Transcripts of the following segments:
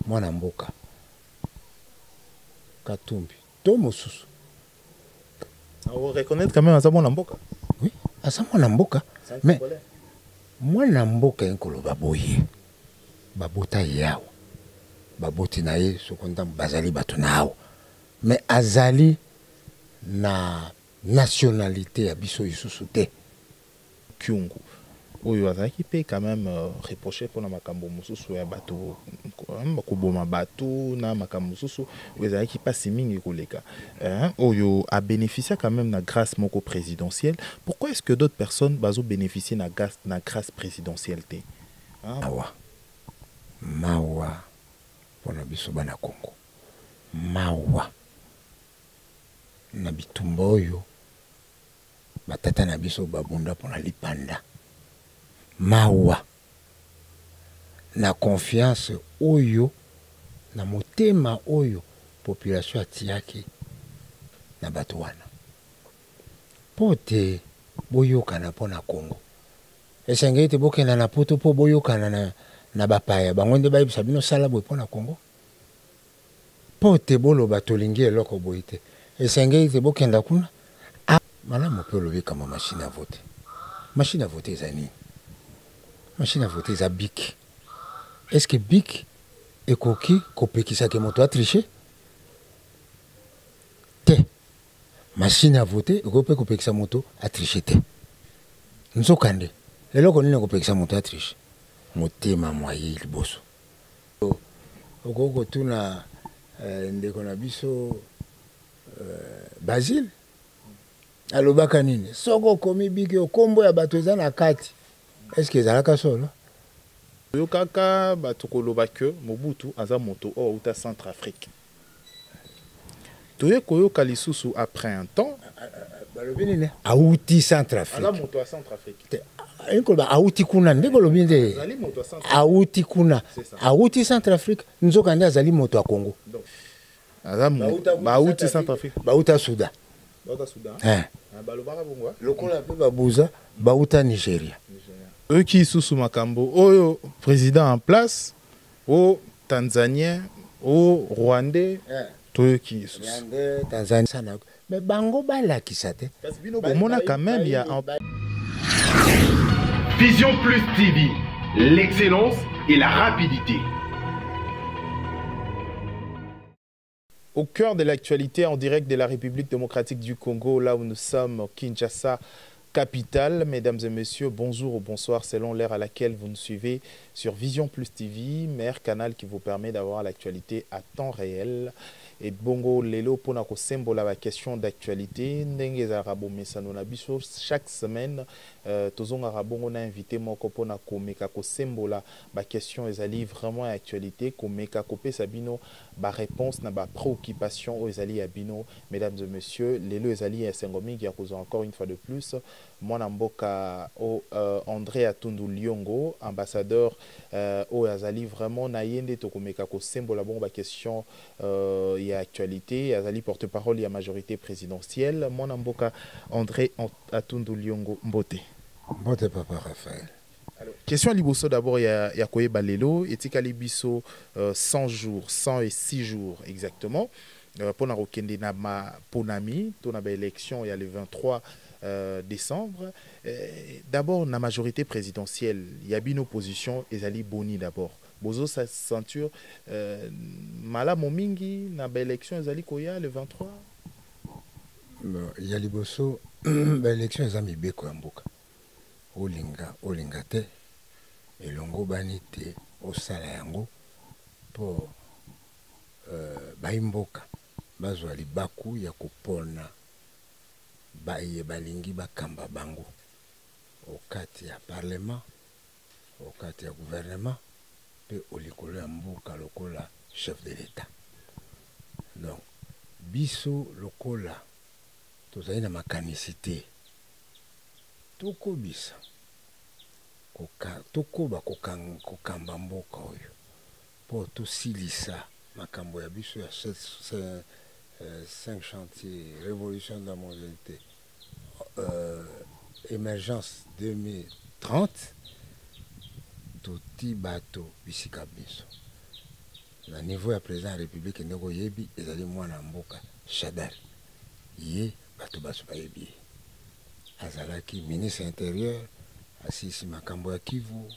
mwana mboka Katumbi to mosusu. On reconnaît quand même à ça mwana mboka. Oui, à ça mwana mboka. Mais mwana mboka enkolo baboye. Babota yawo. Baboti na ye sokonda bazali batu nao. Mais azali na nationalité ya biso isusu te. Kyungu. Oyo azaki pe quand même reproché pour na makambo mususu ya bato bakoboma bato na makambo mususu ezaki pas mingi koleka. Oyo a bénéficié quand même na grâce moko présidentielle. Pourquoi est-ce que d'autres personnes bazo bénéficier na grâce présidentielle te? Mawa pona biso bana Congo. Mawa na bitumba oyo batata na biso babunda pona lipanda. Mawa na confiance oyo na motema oyo population atiaki na bato wana pote boyokana pona Congo esengeli te bokenda na poto po boyokana na bapaya bango nde bayebisa bino sala boye pona Congo pote boloba tolingi eloko boye te esengeli te bokenda kuna malamu mpe olobi kama machine à voter. Machine à voter eza nini? Machine à voter eza bic. Est-ce que bic ekoki kopekisaka moto a tricher? Te. Machine à voter ekoki kopekisa moto a tricher te. Nzokande. Eloko nini kopekisa moto a tricher? Motema moye liboso. Okoko tuna ndeko na biso Basile. Alobaka nini? Soko komi bic okombo ya bato eza na kati. Est-ce que ezalaka solo? Yo kaka bato koloba ke Mobutu aza moto o uta Centrafrique. Toye koyoka lisusu après un temps balobi nini? Auti Centrafrique. Aza moto a Centrafrique. Enkoloba auti kuna nde balobi nde. Azali moto a Centrafrique. Auti kuna. Auti Centrafrique. Nzoka nde azali moto a Congo. Donc aza auti Centrafrique. Bauta Soudan. Bauta Soudan. Balobaka bongo. Lokola pe babuza bauta Nigeria. Eux qui sous makambo, au président en place, au Tanzanien, au Rwandais, eux qui sous. Tanzanie. Mais bango bala qui ça te. Mon a quand même il y a un. Vision Plus TV, l'excellence et la rapidité. Au cœur de l'actualité en direct de la République démocratique du Congo, là où nous sommes, Kinshasa, capitale. Mesdames et messieurs, bonjour ou bonsoir selon l'heure à laquelle vous nous suivez sur Vision Plus TV, meilleur canal qui vous permet d'avoir l'actualité à temps réel. Et bongo lelo pona ko sembola la question d'actualité ndenge za rabo mesano na biso chaque semaine tozonga rabongo na invité moko pona ko meka ko sembola ba question ezali vraiment actualité ko meka ko pesa bino ba réponse na ba préoccupation o ezali ya bino. Mesdames et messieurs, lelo ezali ya sengomi qui a posé encore une fois de plus mwana mboka o André Atundu Liongo, ambassadeur o azali vraiment na yende to ko meka ko sembola bon ba question il y a actualité, Azali porte-parole, il y a majorité présidentielle. Mon amboka André Atundu Liongo Mbote. Mbote papa Raphaël. Alors, question à Liboso d'abord, il y a Koye Balelo, et Tika Libiso 100 jours, 106 jours exactement. Pour na rokende na ma ponami, ton élection il y a le 23 décembre. D'abord, la majorité présidentielle, il y a une opposition, Ezali Boni d'abord. Bozo sa ceinture mala momingi na ba élection ezali koya le 23. Il y a liboso ba élection ezami beko ya mboka. Olinga te elongo bani te osala yango po baimboka bazwa libaku ya kopona baye balingi bakamba bango okati ya parlement okati ya gouvernement pe olikolo ya mboka lokola chef de l'État. Donc biso lokola tozali na makanisité tokobisa tokoba kokamba mboka oyo po tosilisa makambo ya biso ya 5 chantiers révolution de la modernité émergence 2030 toti bato bisika biso na niveau ya président ya république ndeko yebi ezali mwana mboka Shadar ye bato baso bayebi ye azalaki ministre intérieur asisi makambo ya Kivu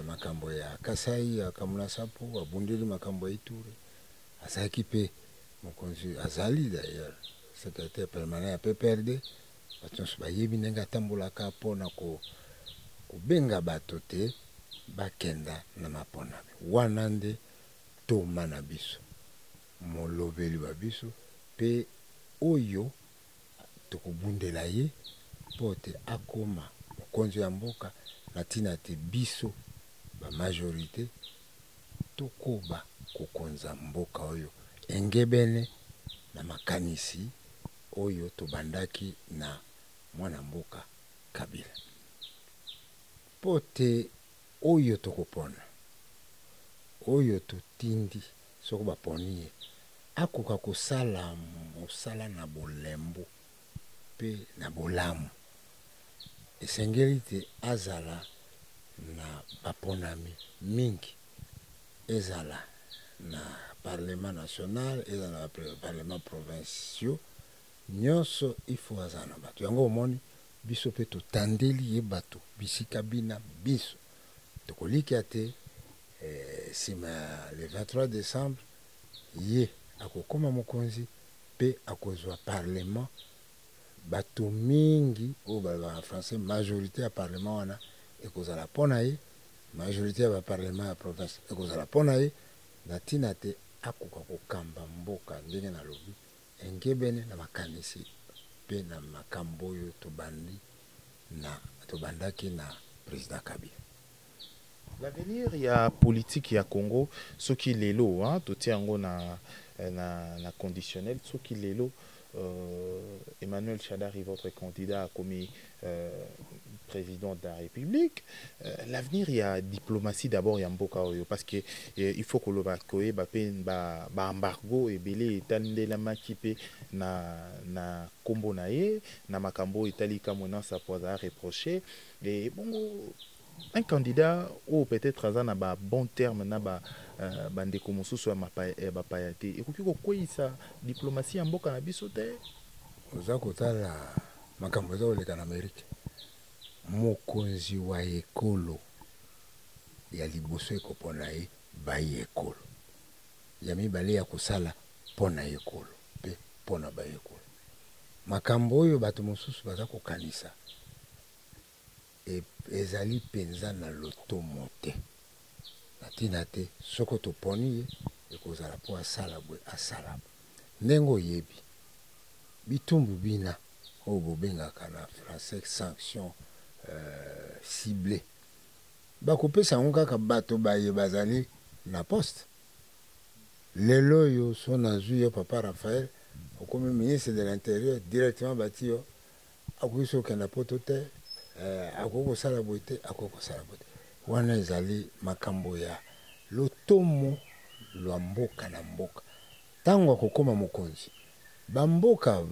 makambo ya Kasai akamula sapo abundeli makambo ya Ituri azalaki pe mokonzi azali d'ailleurs secrétaire permanent ya PPRD bato nyonso bayebi ndenge atambolaka mpona kobenga bato te bakenda na maponami wana nde toma na biso molobeli wa biso pe oyo tokobundela ye mpo te akoma mokonzi ya mboka na ntina te biso bamajorité tokoba kokonza mboka oyo engebene na makanisi oyo tobandaki na mwana mboka Kabila mpo te oyo tokopona oyo totindi soko baponi ye akoka kosala mosala na bolembo mpe na bolamu esengeli te azala na baponami mingi ezala na parlement national ezala na parlement provinciaux nyonso ifo azala na bato yango omoni biso mpe totandeli ye bato bisika bina biso tokolikia te sima le 23 décembre ye akokoma mokonzi mpe akozwa parlement bato mingi oyo balobaka français majorité ya parlement wana ekozala mpo na ye majorité ya baparlement ya province ekozala mpo na ye na ntina te akoka kokamba mboka ndenge nalobi engebene na makanisi mpe na makambo oyo tobandaki na président Kabila. L'avenir ya politique ya Congo soki lelo totie yango na conditionnel soki lelo Emmanuel Shadari, votre candidat comme président de la République, l'avenir il y a diplomatie d'abord yamboka oyo parce que il faut que le bakoye ba embargo et belé tande la makipe na kombo na ye na makambo itali kamona sa poza reprocher et bongo un candidat ou peut-être azana ba bon terme na ba bandeko mosusu ya bapayate ekoki kokweyisa diplomatie ya mboka na biso te oza kotala makambo eza koleka na Amerike mokonzi wa ekolo ya liboso ekopona ye bayi ekolo ya mibale ya kosala mpona ekolo mpe mpona bayi ekolo makambo oyo bato mosusu baza kokanisa ezali penza na lotomo te na ntina te soko toponi ye ekozala mpo asala bwe asala ndenge oyebi bitumbu bina oyo bobengaka na français sanction ciblé bakopesa yango kaka bato baye bazali na poste lelo oyo so nazwi yo papa Raphaël okomi ministre de l'intérieur directement bati yo akoki so okenda poto te akoki kosala boye te akoki kosala boye te wana ezali makambo ya lotomo lwa mboka na mboka ntango akokoma mokonzi bamboka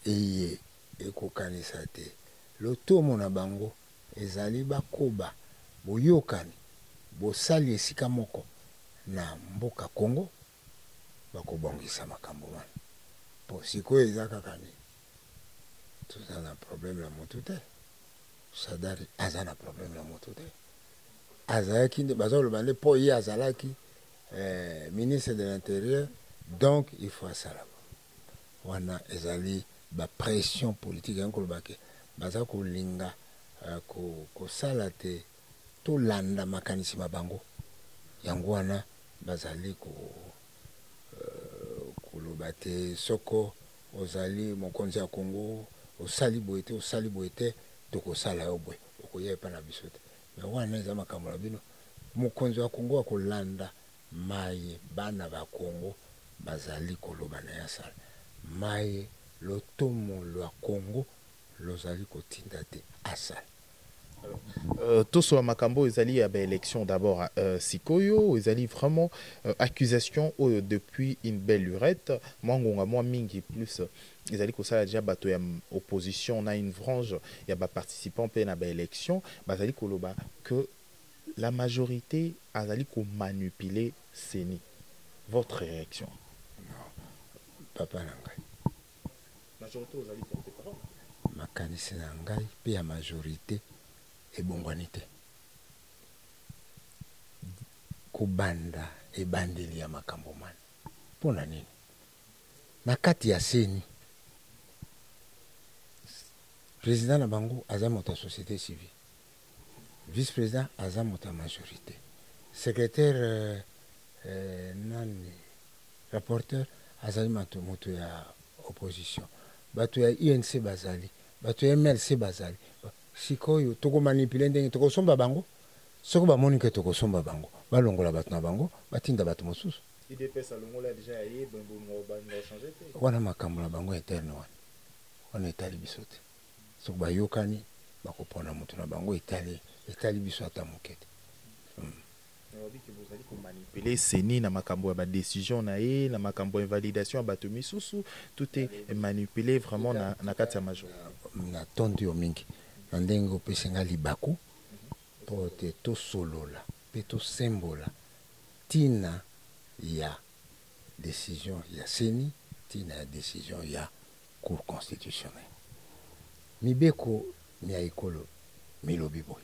eye ekokanisa te lotomo na bango ezali bakoba boyokani bosali esika moko na mboka Congo bakobongisa makambo wana po sikoyo eza kaka nini toza na problème na motu te Shadari aza na problème na motu te azalaki nde bazoloba nde mpo ye azalaki ministre de l'intérieur donc il faut asala wana ezali bapression politique yango kolobake baza kolinga kosala te tolanda makanisi mabango yango wana bazali koloba te soko ozali mokonzi ya Congo osali boye te tokosala yo boye okoya epa na biso te me wana eza makambo na bino mokonzi wa Congo akolanda maye bana ba Congo bazali koloba na ya sala maye lotomo lwa Congo lozali kotinda te asala. Tout ce makambo ezali ya élection d'abord sikoyo ezali vraiment accusation depuis une belle lurette mwangonga mwa mingi plus ezali kosala déjà bato ya opposition na une frange ya ba participants pe na ba élection bazali koloba que la majorité azali ko manipuler seni Votre réaction? Papa Nangai. Majorité aux alliés porte-parole. Makanisi Nangai, puis la majorité et bongwanité. Kubanda et bandeli ya makambo man. Pona nini? Na kati ya seni. Président na bango aza moto société civile. Vice-président aza moto majorité. Secrétaire nani rapporteur azali moto ya opposition. Bato ya INC bazali, bato ya MLC bazali. Sikoyo toko manipule ndenge toko somba bango. Soko ba monike toko somba bango. Balongola bato na bango, batinda bato mosusu. IDPS alongola déjà aye bongo ba changer te. Wana makambo na bango interne wana. Wana etali biso te. Soko ba yokani bakopona moto na bango etali biso ata mokete. Vous allez manipuler seni na makambo ya ba décision na ye na makambo invalidation ya bato misusu, tout est manipulé vraiment na kati ya majorité. Na tondi yo mingi na ndenge opesenga libaku po te to solola pe to sembola tina ya décision ya seni tina ya décision ya cour constitutionnelle mibeko mi ya ekolo milobi boy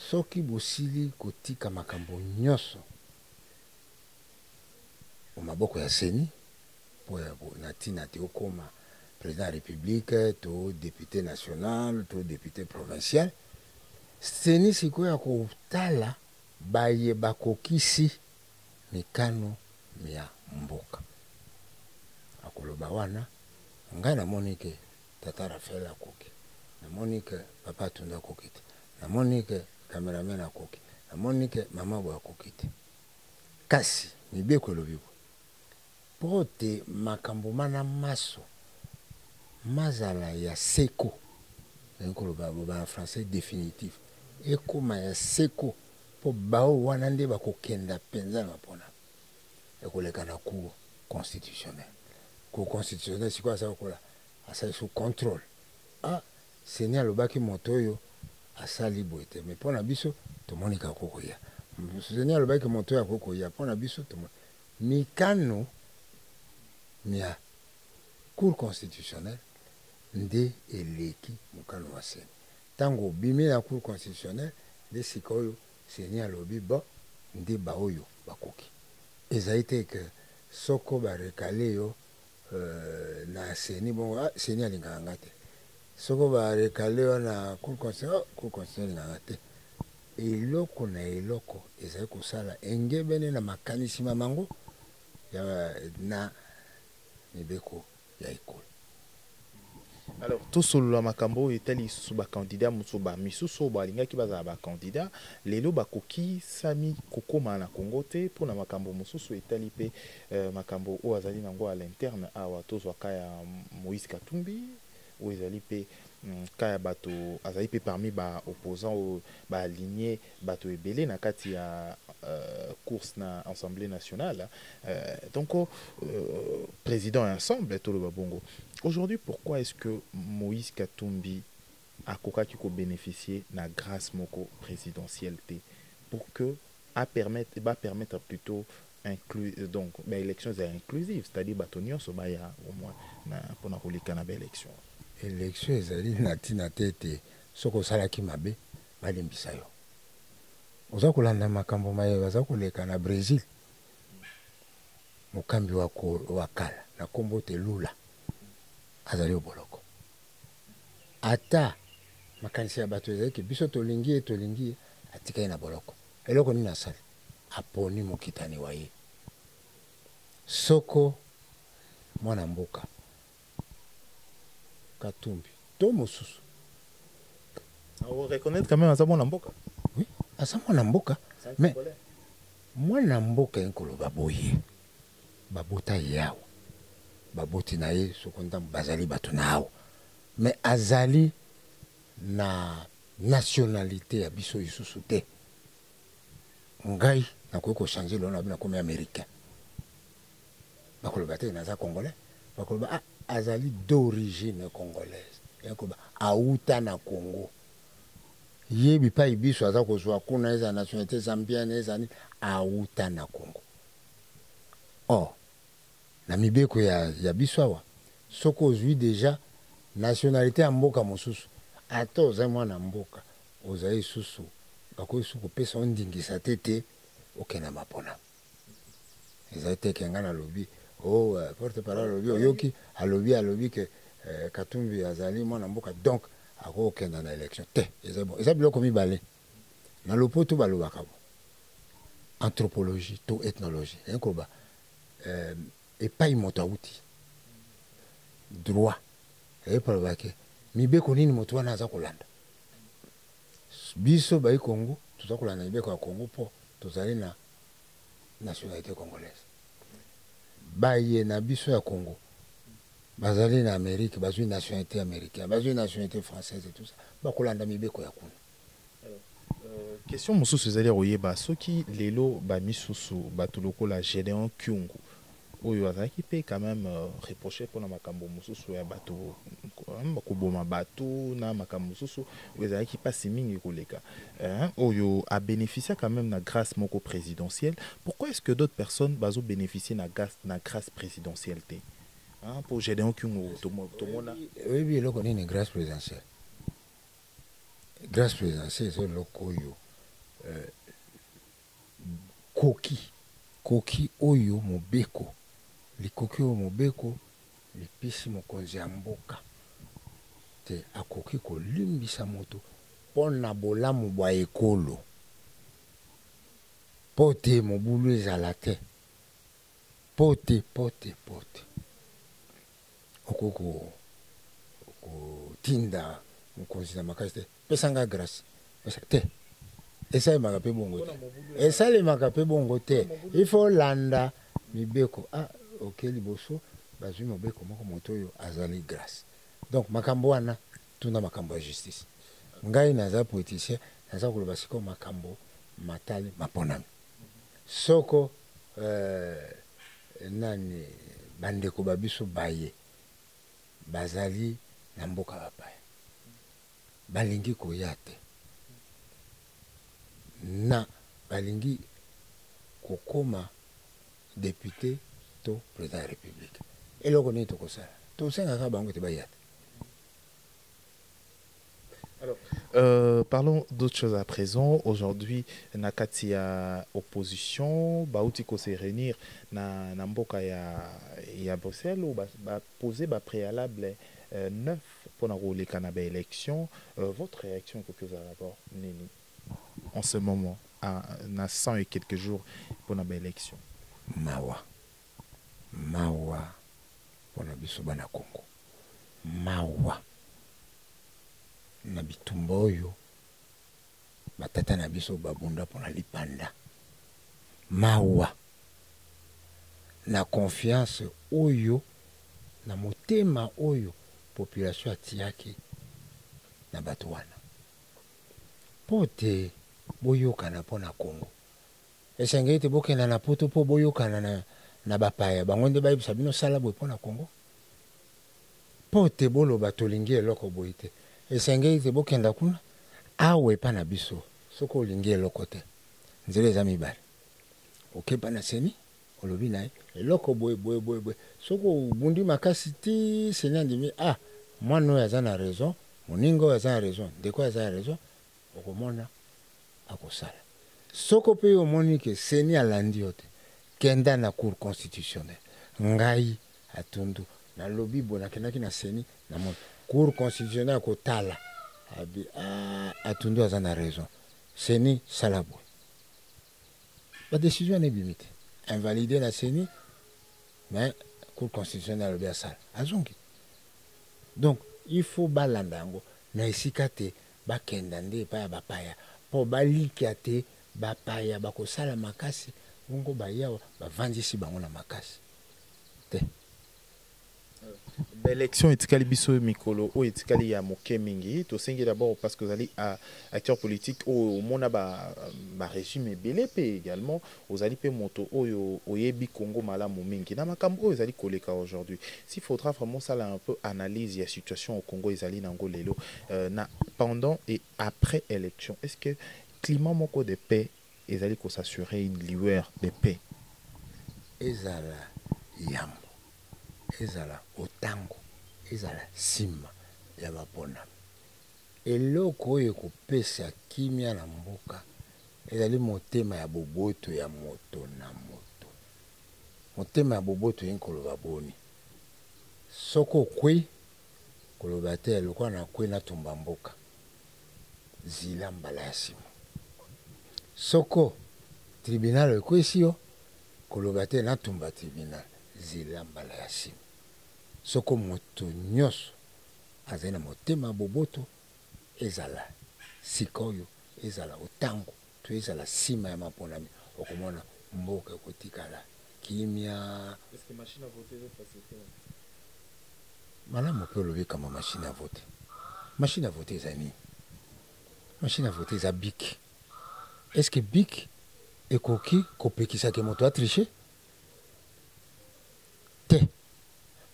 soki bosili kotika makambo nyonso o maboko ya seni po ya na tina te okoma président de la République, to député national, to député provincial. Seni sikoya kotala baye bakokisi mikano mia mboka. Akoloba wana ngai namoni ke tata Raphael akoki. Namoni ke papa Tunda akoki te. Namoni ke cameraman akoki. Namoni ke mama bo akoki te. Kasi mibeko elobi po te makambo mana maso mazala ya seko enkoloba en français définitif ekoma ya seko po bao wana nde bakokenda penza na pona ekoleka na cour constitutionnelle. Cour constitutionnelle siko asa kola asa sous contrôle. Ah seni alobaki moto oyo asali boye te mais pona biso tomoni ka kokoya. Seni alobaki moto oyo akokoya pona biso tomoni mikano mia cour constitutionnelle nde eleki mokano wa seni. Tango bimi na cour constitutionnelle nde sikoyo seni alobi bo nde baoyo bakoki. Ezali te ke soko barekale yo na seni bon seni alingaka nga te. Soko barekale yo na cour constitutionnelle alingaka te. Eloko na eloko ezali kosala engebene na makanisi mamango ya na mibeko ya ekolo. Alors, tout solo makambo etali suba candidat musuba misuso balinga ki baza ba candidat lelo bakoki sami kokoma na Congo te pour na makambo mususu etali pe makambo o azali nango à l'interne awa tozwa kaya Moïse Katumbi o ezali pe kaya bato azali pe parmi ba opposants o ba aligné bato ebele na kati ya course na Assemblée nationale. Donc président ensemble tout le babongo. Aujourd'hui, pourquoi est-ce que Moïse Katumbi a bénéficié de la grâce moko présidentielle pour que permettre plutôt donc élections inclusives, c'est-à-dire batonion so baya au moins pour na kolika na élection. Élection ezali na tina tete soko salaki mabe balembisa yo. Oza kolanda makambo maye baza koleka na Brésil. Mokambi wa kala na kombo te Lula. Azali oboloko. Ata makanisi ya bato ezali ke biso tolingi atika na boloko. Eloko nini asali? Aponi mokitani wa ye. Soko mwana mboka Katumbi to mosusu. On reconnaît quand même asa mwana mboka. Oui, asa mwana mboka. Mais mwana mboka enkoloba boye. Babota yawo. Baboti na ye sokonda bazali bato na awo. Mais azali na nationalité ya biso isusu te. Ngai nakoki kochanger lona bina comme américain. Bakoloba te naza congolais. Bakoloba azali d'origine congolaise. Yakoba auta na Congo. yebi pa ibiso aza kozwa kuna eza nationalité zambienne eza ni auta na Congo. Or na mibeko ya biso awa soko ozwi déjà nationalité ya mboka mosusu ata oza mwana mboka ozali susu bakoki susu kopesa ondingisa te okenda mapona ezali te ke nga nalobi porte parole alobi oyoki alobi ke Katumbi azali mwana mboka donc akokenda na élection te eza bon eza biloko mibale na lopoto balobaka bo anthropologie to ethnologie ekoba epai moto auti droit epalobake mibeko nini moto wana aza kolanda biso bai Congo toza kolanda mibeko ya Congo po tozali na nationalité congolaise baye na biso ya Congo bazali na Amérique bazwi nationalité américaine bazwi nationalité française et tout ça bakolanda mibeko ya kuna. Question mosusu ezali oyeba soki lelo ba misusu batuloko la Gédéon Kyungu oyo azaki pe quand même reproché pour na makambo mosusu ya bato bakoboma bato na makambo mosusu ezalaki pasi mingi koleka oyo a bénéficié quand même na grâce moko présidentielle. Pourquoi est-ce que d'autres personnes bazo bénéficier na grâce présidentielle te pour Gédéon Kyungu tomona oui loko nini grâce présidentielle c'est loko yo koki oyo mobeko likoki oyo mobeko lipisi mokonzi ya mboka te akoki kolimbisa moto mpona bolamu bwa ekolo po te mobulu ezala te po te okoki kotinda mokonzi na makasi te pesanga grâce te esalemaka mpe bongo te il faut landa mibeko oke liboso bazwi mobeko moko moto oyo azali grâce donc makambo wana tuna makambo ya justice ngai naza politicien naza koloba sikoyo makambo matali maponami soko nani bandeko babiso baye bazali na mboka bapaya balingi koya te na balingi kokoma député to président de la République eloko nini tokosala tosengaka bango te baya te. Alors, parlons d'autres choses à présent. Aujourd'hui, nakati ya opposition, bauti ko se réunir na mboka ya Bruxelles ou ba poser ba préalable 9 pour na Canada élection. Votre réaction que vous avez d'abord nini en ce moment à 100 et quelques jours pour na élection. Mawa pour na biso bana Congo. Mawa na bitumba oyo batata na biso babunda pona lipanda mawa na confiance oyo na motema oyo population atiaki na bato wana pote boyokana pona Congo esengeli te bokenda na poto po boyokana na bapaya bango nde bayebisa bino sala boye pona Congo pote boloba tolingi eloko boye te esengeli te bokenda kuna awe pa na biso soko olingi eloko te nzela eza mibale okepa na seni olobi na ye eloko boye soko obundi makasi ti seni andimi mwana oyo aza na raison moninga oyo aza na raison ndeko oyo aza na raison okomona akosala soko mpe omoni ke seni alandi yo te kenda na cour constitutionnelle ngai atundu nalobi bo nakendaki na seni na mona cour constitutionnelle kotala abi atundu aza na raison seni sala boye ba décision ne bimite invalidé na seni mais cour constitutionnelle alobi asala azongi donc il faut balanda yango na esika te bakenda nde epai ya bapaya mpo balikia te bapaya bakosala makasi bongo bayawa bavandisi bango na makasi te. L'élection etikali biso mikolo o etikali ya moke mingi to sengi d'abord parce que vous allez à acteur politique au mona ba régime belé pe également aux allez pe moto oyo oyebi Congo malamu mingi na makambo oyo allez koleka aujourd'hui s'il faudra vraiment ça là un peu analyse la situation au Congo ezali nango lelo na pendant et après élection est-ce que climat moko de paix ezali ko s'assurer une lueur de paix ezala yambo ezala otango ezala sima ya bapona eloko oyo kopesa kimia na mboka ezali motema ya boboto ya moto na moto motema ya boboto yen koloba boni soko kwe koloba te lokwa na kwe na tumba mboka zila mbala ya sima soko tribunal ekwesi yo koloba te na tumba tribunal zila mbala ya sima soko moto nyonso azali na motema boboto ezala sikoyo ezala otango to ezala sima ya maponami okomona mboka ekotikala kimia malamu mpe olobi kama machine à voter machine à voter eza nini machine à voter eza bik est-ce que bik ekoki kopekisaka moto atriche te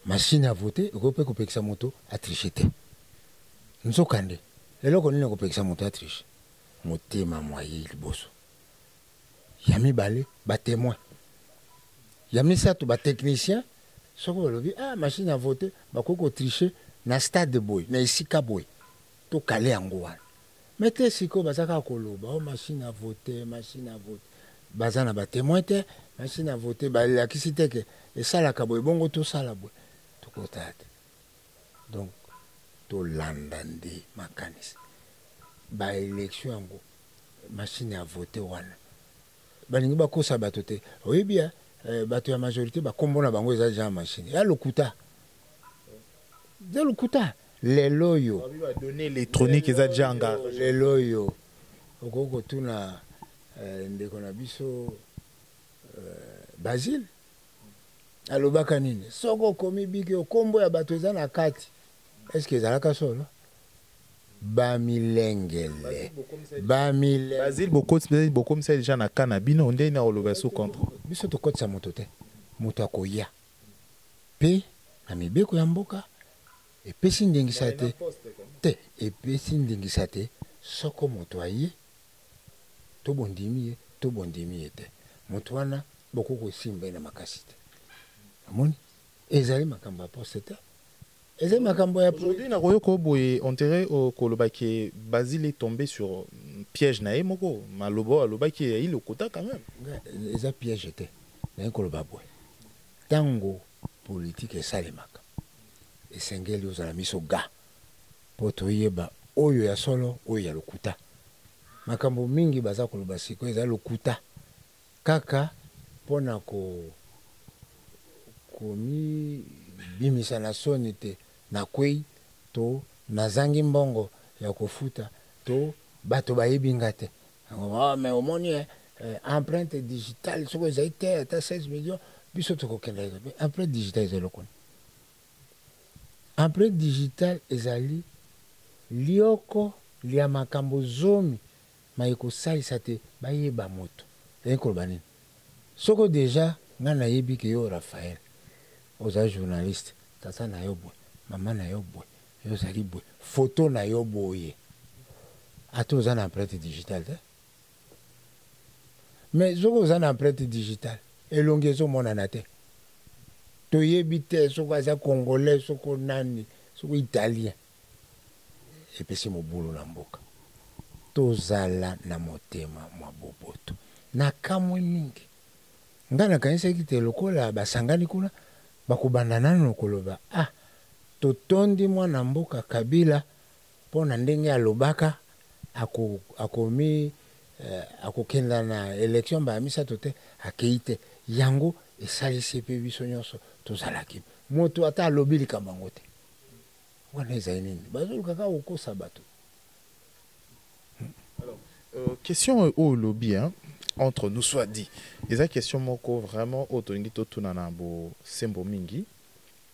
machine à voter ekoki kopekisa moto atriche te nzokande eloko nini ekopekisa moto atriche motema mwaye liboso ya mibale batémoin ya misato batechnicien soki balobi machine à voter bakoki kotriche na stade boy na esika boy tokale yango wana me te sikoyo baza kaka koloba machine à voter baza na batémoin te machine à voter balakisi te ke esalaka boye bongo tosala boye tokota te donc tolanda nde makanisi baélection yango machine à voter wana balingi bakosa bato te oyebi bato ya majorité bakombo na bango eza deja machine ya lokuta de lokuta lelo oyo donné électronique eza deja engagé lelo oyo okoki kotuna ndeko na biso Basile alobaka nini soko okomi biki okombo ya bato eza na kati eske ezalaka solo bamilengele Basile bokomisa deja na kana bino nde na oloba sous contre biso tokotisa moto te moto akoya mpe na mibeko ya mboka epesi ndengisa te epesi ndengisa te soko moto aye tobondimi ye te moto wana boko kosimba na makasi te amoni ezali makambo ya poste te ezali makambo ya aujourd'hui na koyoko boye on dirait au kolobaki Basile est tombé sur piège na ye moko malobo alobaki ya ile kota quand même eza piège te na koloba boye tango politique esalemaka esengeli ozala miso ga po toyeba oyo ya solo oyo ya lokuta makambo mingi baza koloba siko eza lokuta kaka pona komi bimisa na soni te na kwei to nazangi mbongo ya kofuta to bato bayebinga te mais omoni empreinte digitale soko ezali te ata 16 millions biso tokokenda empreinte digitale ezali lokoni empreinte digitale ezali lioko lia makambo zomi maye kosalisa te bayeba moto ezali koloba nini soko deja nga nayebi ke yo Raphaël oza journaliste tata na yo boye mama na yo boye yo ozali boye photo na yo boye ata oza na empreinte digitale te mais soko oza na empreinte digitale elongi ezomonana te toyebi te soko aza congolais soko nani soko italien epesi mobulu na mboka tozala na motema mwa boboto na kamwe mingi nga nakanisaki te lokola basangani kuna bakobanda nano koloba totondi mwana mboka Kabila mpo na ndenge alobaka akokenda na élection ba misato te akei te yango esalisi mpe biso nyonso tozalaki moto ata alobi likambo yango te wana ezali nini bazolukaka kokosa bato. Question au lobby, hein, entre nous soit dit. Et ça question moko vraiment au tolingi to tunana bo sembo mingi.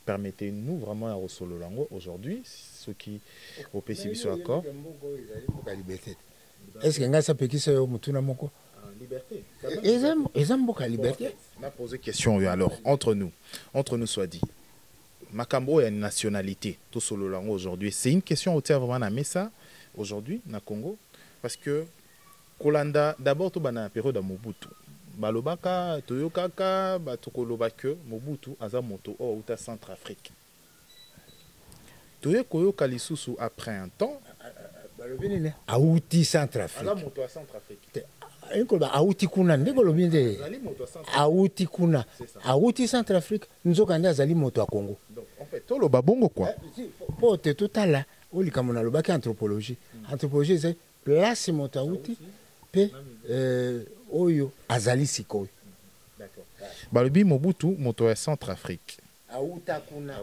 permettez-nous vraiment à Rosololango aujourd'hui, ceux qui au PCB sont d'accord. Est-ce que nga sa pekisa yo mutuna moko? Liberté. Ezamboka liberté. On a posé question alors entre nous soit dit. Makambo et nationalité tout Sololango aujourd'hui, c'est une question au terme vraiment na ça aujourd'hui na Congo parce que Kolanda d'abord tout bana période de Mobutu. Balobaka toyokaka batokolobaka Mobutu aza moto o uta Centrafrique. Toyokoyoka lisusu après un temps balobini auti Centrafrique. Aza moto à Centrafrique. Inkolba auti kuna ndeko lobinde. Auti kuna. Auti Centrafrique nzoka ndi azali moto a Congo. Donc en fait to loba bongo quoi. Pote totala olika mona lobaki anthropologie. Anthropologie c'est place moto auti pe oyo azali sikoyo. D'accord. Balobi Mobutu moto à Centrafrique. Auta kuna.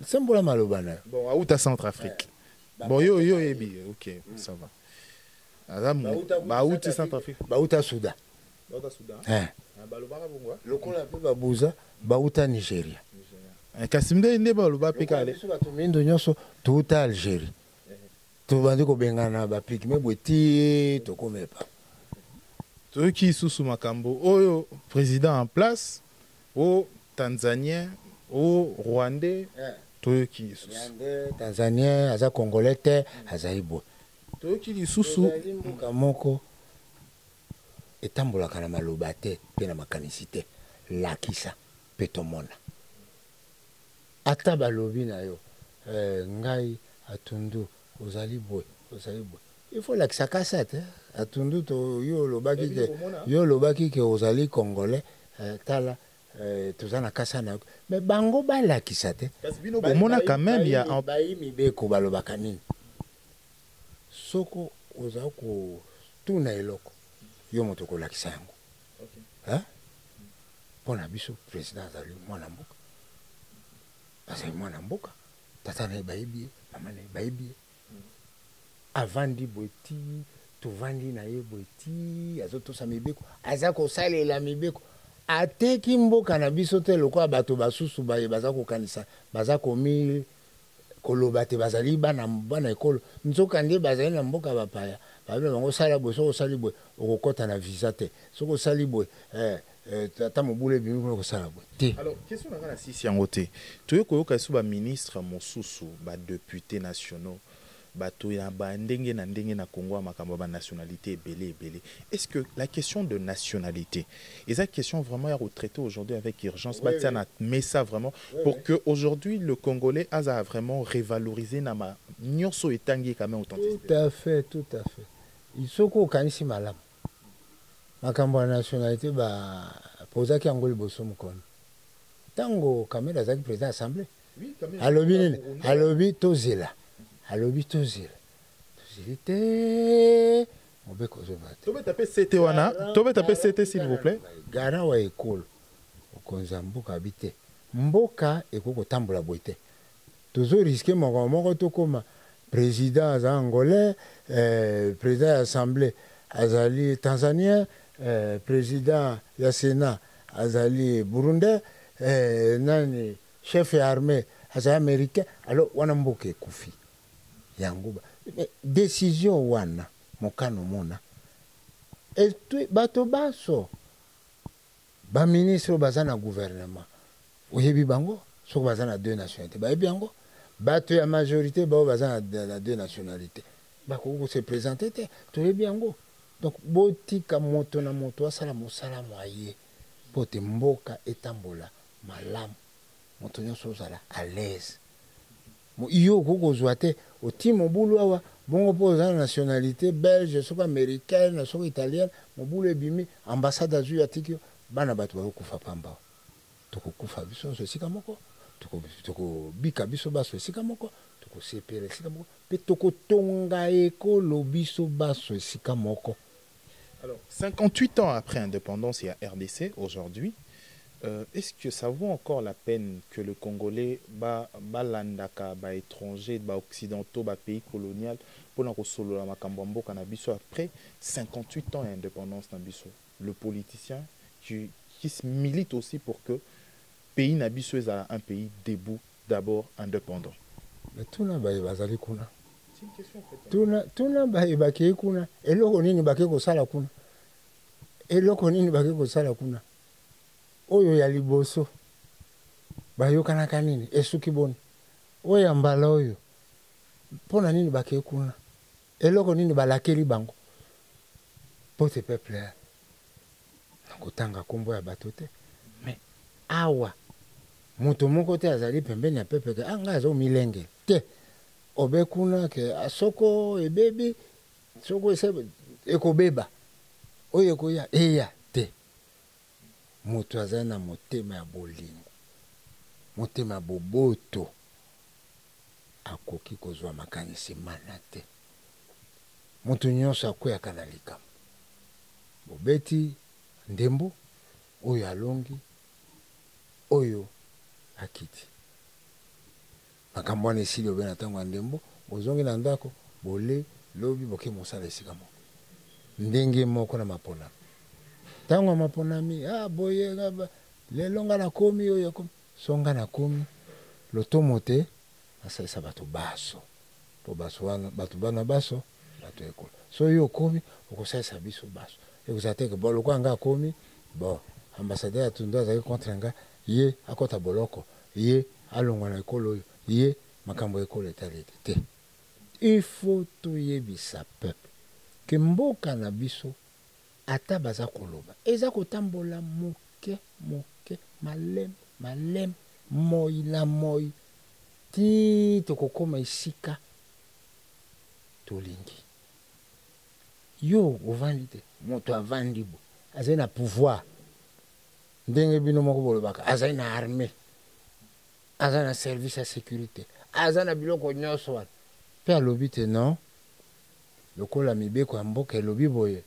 Sembola malobana. Bon, auta Centrafrique. Bon yo ebi, OK, ça va. Bauta Centrafrique. Bauta Soudan. Bauta Soudan. Balobaka bongo. Lokola pe babuza bauta Nigeria. Kasimde inde baloba pe kale. So batumindo nyonso tuta Algérie. Tobandi ko bengana ba piki me bweti to komepa. Ceux qui sous makambo oyo président en place au Tanzanien au Rwandais ceux qui sous Tanzanien aza congolais te azaibo. Ceux qui lisusu moko etambola kana maloba te pe na makanisite lakisa pe tomona. Ata balobi na yo ngai atundu ozali boy. Il faut lakisa kasate atundu to yo lobaki ke ozali congolais tala tozana kasana mais bango balakisa te bomona quand même il y a un mibeko balobaka nini soko oza ko tuna eloko yo moto ko lakisa yango hein pona biso président azali mwana mboka azali mwana mboka tata na bayibi mama na bayibi avandi boti tovandi na ye boti azotosa mibeko aza kosalela mibeko ateki mboka na biso te lokola bato basusu baye baza kokanisa baza komi koloba te bazali bana ekolo nzoka nde bazali na mboka bapaya babe bango sala boye soko osali boye okokota na visa te soko osali boye ata mobulu ebimi kuna kosala boye te. Alors question nanga na sisi yango te toyokoyoka esu baministre mosusu badéputé nationaux bato ya bandenge na ndenge na Congo makambo ba nationalité ebele. Est-ce que la question de nationalité est la question vraiment à retraiter aujourd'hui avec urgence mais ça vraiment pour que aujourd'hui le Congolais a vraiment révalorisé na ma nyonso etangi quand même authenticité. Tout à fait. Il faut qu'on kanisi malam. Makambo ya nationalité ba posa ki angoli boso mkono. Tango Kamela zaki président assemblée. Oui, Kamela. Alobi tozela. Alobi tozela te mobeko zobate tobe taper CT wana tobe taper CT s'il vous plaît gara wa ekolo okonza mboka bite mboka ekoko tambola boite tozo risquer moko tokoma président za angolais président ya assemblée azali tanzanien président ya sénat azali burundais nani chef ya armée azali américain alors wana mboka ekufi yango décision wana mokano mona et bato baso ba ministre bazana gouvernement oyebi bango soko bazana deux nationalités bayebi yango bato ya majorité bao bazana na deux nationalités bakoko se présenter te toyebi yango donc botika moto na moto asala mosala moye pote mboka etambola malamu moto nyonso ozala à l'aise yo kokozwa te oti mobulu awa bongo po za nationalité belge soko américaine soko italienne mobulu ebimi ambassade azwi atiki bana bato bakokufa pamba tokokufa biso esika moko tokobika biso baso esika moko tokosepela esika moko mpe tokotonga ekolo biso baso esika moko. Alors 58 ans après indépendance, il y a RDC aujourd'hui. Est-ce que ça vaut encore la peine que le Congolais landaka ba étranger ba occidentaux ba pays colonial pour na solo la makambo mboka na biso après 58 ans d'indépendance na biso, le politicien qui milite aussi pour que pays Nabiso est un pays debout, d'abord indépendant? Mais tout n'a pas bazali kuna. C'est une question en fait. Tout n'a pas baké kuna. Et l'oko nini baké ko sala kuna. Et l'oko nini baké ko sala kuna. Oyo ya liboso. Bayo kanaka nini. Esuki boni. Oyo ya mbala oyo. Pona nini baké kuna. Et l'oko nini balakeli bango. Pote peuple. Nakotanga kombo ya batote. Mais awa. Mutu moko te azali pembeni ya pepe ke anga azo milenge te obe kuna ke asoko ebebi soko ese ekobeba oyo koya eya te mutu azali na motema ya bolingo motema ya boboto akoki kozwa makanisi mana te mutu nyonso akweyaka na likambo bobeti ndembo oyo alongi oyo akiti makambo wana esili obe na ntango ya ndembo bozongi na ndako bole lobi boke mosala esika moko ndenge moko na maponami ntango ya maponami boye lelo nga nakomi oyo akomi so nga nakomi lotomo te asalisa bato baso po baso wana bato bana baso bato ekola so yo okomi okosalisa biso baso ekozala teke bo lokwa nga akomi bon ambassadeur atundo azalaki contre nga ye akota boloko ye alongwa na ekolo oyo ye makambo ekolo etalete te il faut toyebisa peuple ke mboka na biso ata baza koloba eza kotambola moke moke malem moi na moi ti tokokoma esika tolingi yo ovandi te moto avandi bo azali na pouvoir ndenge bino moko bolobaka azali na armée aza na service ya sécurité aza na biloko nyonso wana mpe alobi te non lokola mibeko ya mboka elobi boye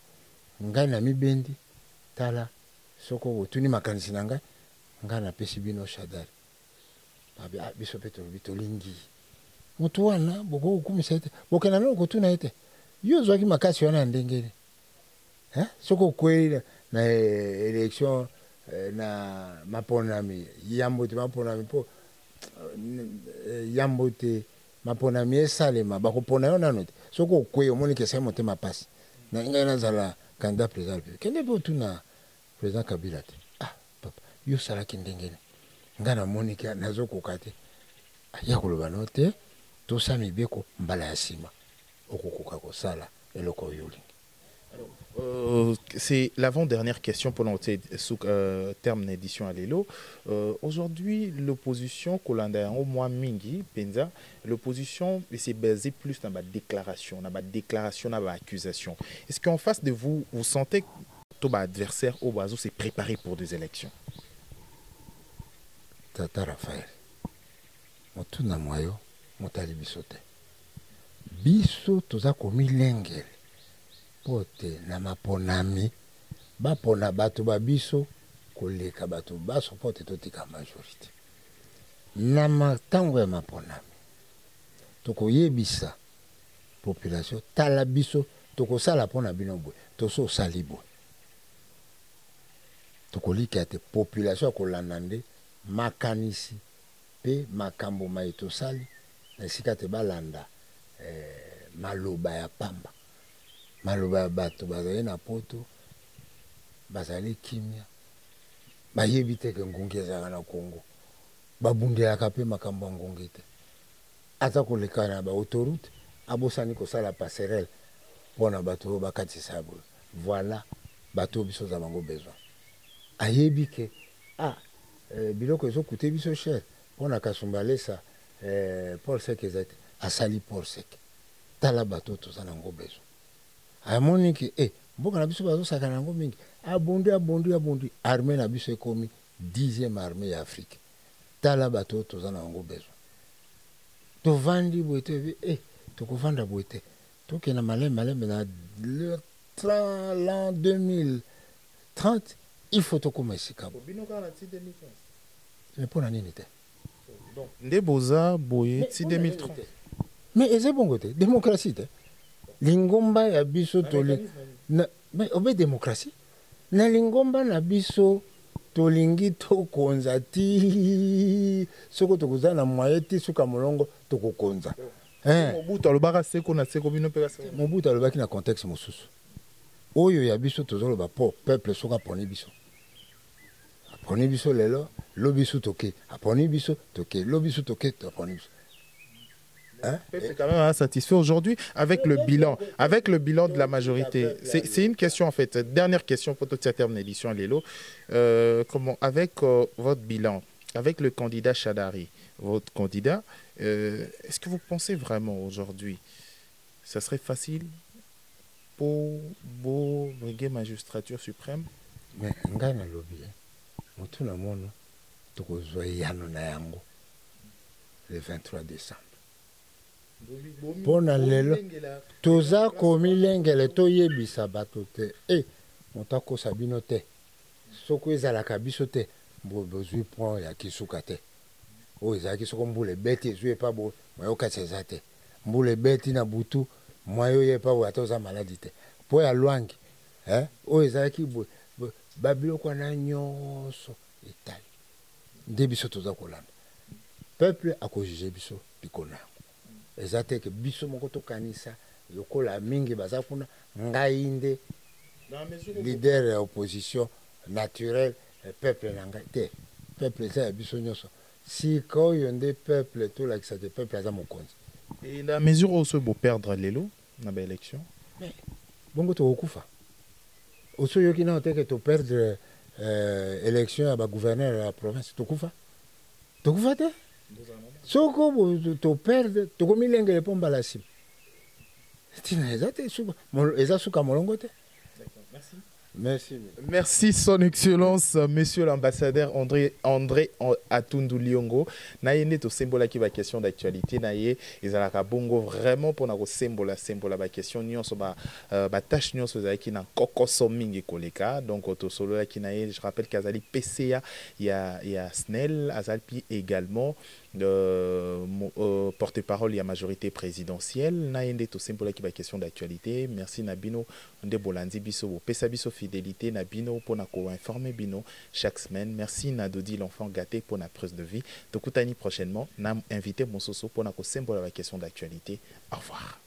ngai na mibendi tala soko otuni makanisi na ngai ngai napesi bino shadari biso mpe tolobi tolingi moto wana bokokumisa ete bokenda nano kotuna ete yo ozwaki makasi wana ya ndengeni soko okwei na élection na maponami yambo te maponami mpo yambo te maponami esalema bakopona yo nano te soko okwei omoni kesai motema pasi na ngai nazala candidat président kende mpe otuna président Kabila te papa yo osalaki ndengeni ngai namoni ke nazokoka te ya koloba no te tosa mibeko mbala ya nsima okokoka kosala eloko oyo olingi. C'est l'avant-dernière question pour notre terme d'édition à l'élo. Aujourd'hui, l'opposition, au moins Mingi, Penza, l'opposition s'est basée plus dans la déclaration, dans l'accusation. Est-ce qu'en face de vous, vous sentez que votre adversaire au Bazo s'est préparé pour des élections? Tata Raphaël, motuna moyo, motali bisote. Biso toza komi lengel. Pote na maponami bapona bato babiso koleka bato baso pote totika majorité na matango ya maponami tokoyebisa population tala biso tokosala pona bino boye toso osali boye tokolika te population akolanda nde makanisi mpe makambo mai tosali na esika te balanda maloba ya pamba maloba ya bato bazali na poto bazali kimia bayebi te ke ngungi ezalaka na Congo babundelaka mpe makambo ya ngungi te ata koleka na baautorute abosani kosala passerelle mpona bato oyo bakatisa boye voilà bato oyo biso za bango besoin ayebi ke biloko ezokute biso cher mpona kasumba lesa Paul Sek eza te asali Paul Sek tala bato oyo toza nango besoin amoni ke mboka na biso bazosaka nango mingi abondi armée na biso ekomi 10e armée ya Afrique tala bato toza nango besoin tovandi boye te tokovanda boye te tokenda malembe na l'an 2030 il faut tokoma esika bo mpona nini te nde boza boye ti 2030 mais eza bongo te démocratie te lingomba ya biso toli na obe démocratie na lingomba na biso tolingi tokonza ti soko tokoza na moye ti suka molongo tokokonza Mobutu alobaka seko na seko bino pe ka Mobutu alobaki na contexte mosusu oyo ya biso tozoloba po peuple soka poni biso aponi biso lelo lo biso toke aponi biso toke lo biso toke aponi biso. C'est quand même satisfait aujourd'hui avec le bilan de la majorité. C'est une question en fait. Dernière question pour toute cette terme d'édition Lélo. Comment avec votre bilan, avec le candidat Chadari, votre candidat, est-ce que vous pensez vraiment aujourd'hui, ça serait facile pour vous briguer magistrature suprême? Mais ngana lobby, mutu na mono tokozwa yano na yango le 23 décembre. Pona lelo toza komilengele toyebisa bato te motako sabino te soko ezalaka biso te bozwi point ya kisuka te oyo ezalaki soko mbula beti ezwi epa bo moyokasi eza te mbula beti na butu moyo yepa bo ata oza maladi te po ya lwangi oyo ezalaki babiloko wana nyonso etali nde biso toza kolanda peuple akojuge biso likolo ezate ke biso moko tokanisa lokola mingi baza kuna ngai nde leader ya opposition naturel peuple na ngai te peuple eza ya biso nyonso sika oyo nde peuple tolakisa te peuple aza mokonzi. Et la mesure où se beau perdre lelo na ba élection bongo tokokufa oso yoki na oteke to perdre élection ya ba gouverneur ya province tokufa te soko to perdre to komilengele pomba la sim tina eza suka molongo te. Merci. Merci. Merci son excellence monsieur l'ambassadeur André Atundu Liongo. Naïne to symbole qui va question d'actualité naïe ezalaka bongo vraiment pour na ko symbole ba question nyonso ba tâche nyonso za ki na kokoso mingi koleka donc to solo la ki naïe je rappelle qu'azali PCA il y a Snell azalpi également porte-parole il y a majorité présidentielle naïne to symbole qui va question d'actualité. Merci Nabino de Bolandi biso pesa biso fidélité Nabino pour na ko informer bino chaque semaine. Merci Nadodi l'enfant gâté pour la presse de vie. Tokutani prochainement na invité Monsoso pour na ko symbole la question d'actualité. Au revoir.